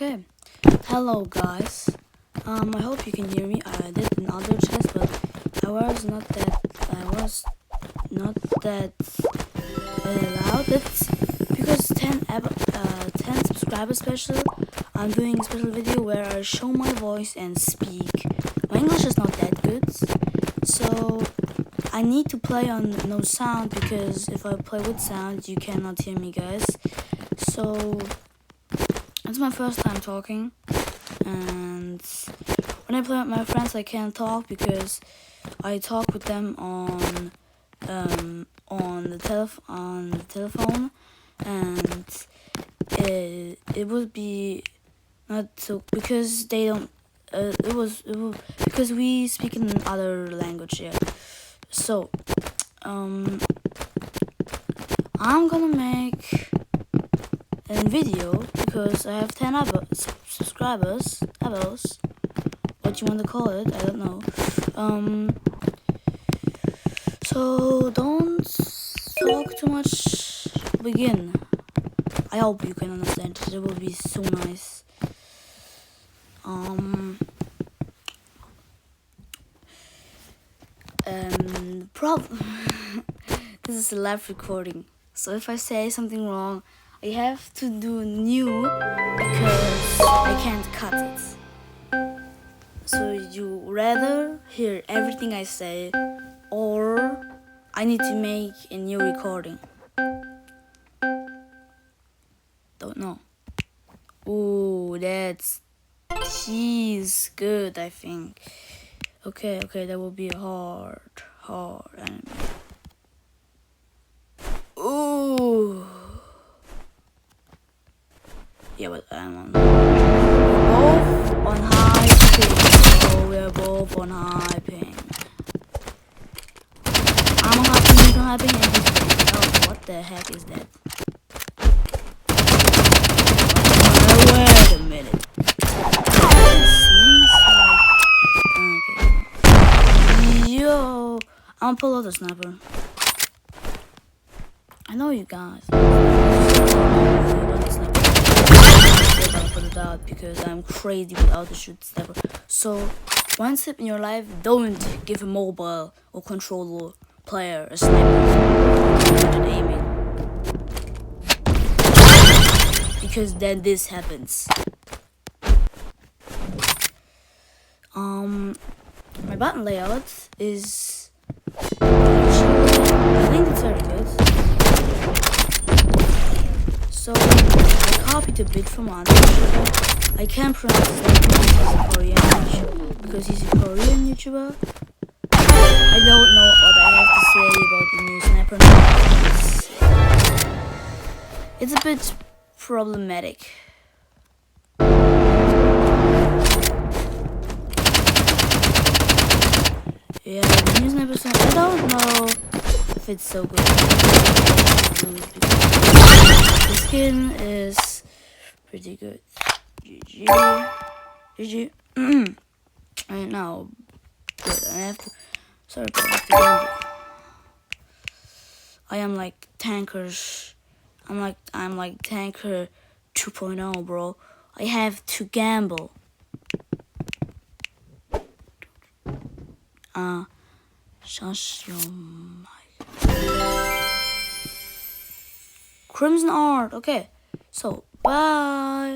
Okay. Hello guys. I hope you can hear me. I did another test, but I was not that loud. That's because 10 subscribers special. I'm doing a special video where I show my voice and speak. My English is not that good, so I need to play on no sound, because if I play with sound, you cannot hear me, guys. So it's my first time talking, and when I play with my friends, I can't talk because I talk with them on the telephone, and it would be not so, because they don't. Because we speak in other language, yeah. So I'm gonna make a video because I have 10 subscribers, what you want to call it, I don't know. So don't talk too much. Begin. I hope you can understand. It will be so nice. This is a live recording, so if I say something wrong, I have to do new because I can't cut it. So you rather hear everything I say, or I need to make a new recording? Don't know. Ooh, that's cheese good, I think. Okay, that will be hard anime. Ooh. Yeah, but I'm on both on high ping. Oh, we're both on high ping. I'm on high ping, he's on high ping, and he's ping. Oh, what the heck is that? Wait a minute. Okay. Yo, I'm gonna pull out the sniper. I know you guys. Put it out because I'm crazy without the shoot sniper. So, one step in your life, don't give a mobile or controller player a sniper at aiming, because then this happens. My button layout is, I think it's very good. So I copied a bit from one. I can't pronounce his name because he's a Korean YouTuber. I don't know what I have to say about the new sniper now. It's a bit problematic. Yeah, the new sniper song, I don't know if it's so good. The skin is pretty good. GG. Right now, good. I have to. Sorry, but I have to gamble. I am like tankers. I'm like tanker 2.0, bro. I have to gamble. Shush your mic. Crimson Art. Okay, so bye.